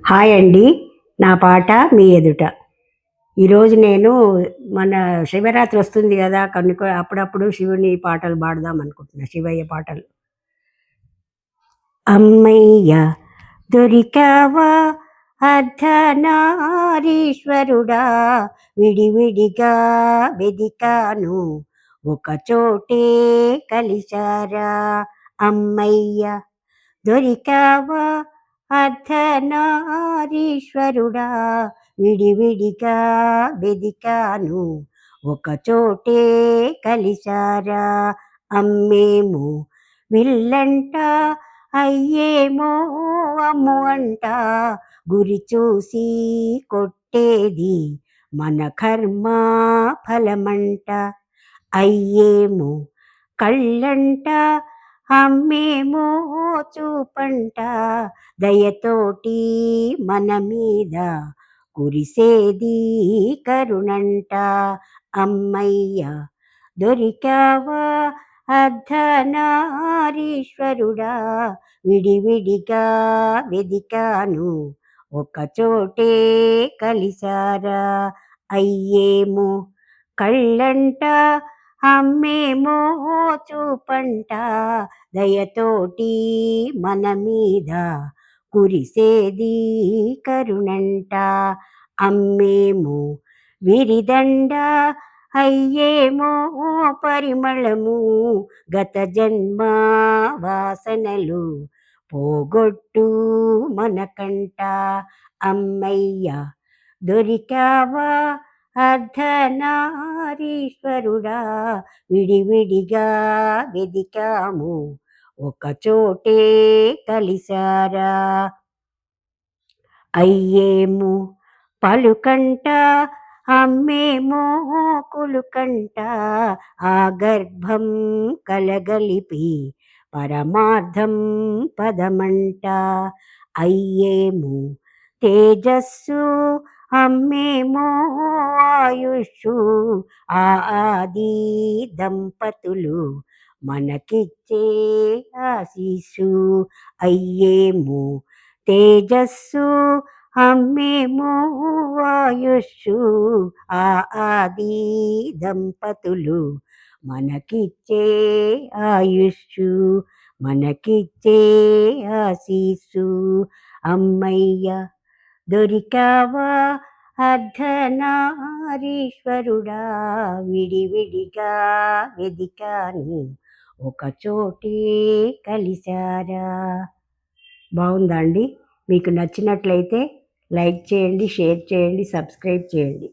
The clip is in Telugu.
హాయ్ అండి. నా పాట మీ ఎదుట. ఈరోజు నేను మన శివరాత్రి వస్తుంది గదా! అప్పుడప్పుడు శివుని పాటలు పాడదాం అనుకుంటున్నా. శివయ్య పాటలు. అమ్మయ్య దొరికావా అర్ధనారీశ్వరుడా, విడివిడిగా వెదికాను ఒకచోటే కలిశారా. అమ్మయ్య దొరికావా అర్ధనారీశ్వరుడా, విడివిడిగా వెదికాను ఒకచోటే కలిశారా. అమ్మేమో విల్లంట, అయ్యేమో అమ్ము అంట, గురి చూసి కొట్టేది మన కర్మ ఫలమంట. అయ్యేమో కళ్ళంట, అమ్మేమో చూపంట, దయతోటి మన మీద కురిసేది కరుణంట. అమ్మయ్య దొరికావా అర్ధనారీశ్వరుడా, విడివిడిగా వెదికాను ఒకచోటే కలిశారా. అయ్యేమో కళ్ళంట, అమ్మేమో చూపంట, దయతోటి మన మీద కురిసేది కరుణంట. అమ్మేమో విరిదండ, అయ్యేమో పరిమళము, గత జన్మ వాసనలు పోగొట్టు మనకంట. అమ్మయ్య దొరికావా అర్ధనారీశ్వరుడా, విడివిడిగా వెదికాము ఒకచోటే కలిశారా. అయ్యేమో పలుకంట, అమ్మేమో కులుకంట, ఆ గర్భం కలగలిపి పరమార్థం పదమంట. అయ్యేమో తేజస్సు, అమ్మేమో ఆయుష్షు, ఆ ఆది దంపతులు మనకిచ్చే ఆశీస్సు. అయ్యేమో తేజస్సు, అమ్మేమో ఆయుష్షు, ఆ ఆది దంపతులు మనకిచ్చే ఆయుష్షు, మనకిచ్చే ఆశీస్సు. అమ్మయ్య దొరికావా అర్ధనారీశ్వరుడా, విడివిడిగా వెదికాను ఒకచోటే కలిశారా. బాగుందా అండి? మీకు నచ్చినట్లయితే లైక్ చేయండి, షేర్ చేయండి, సబ్స్క్రైబ్ చేయండి.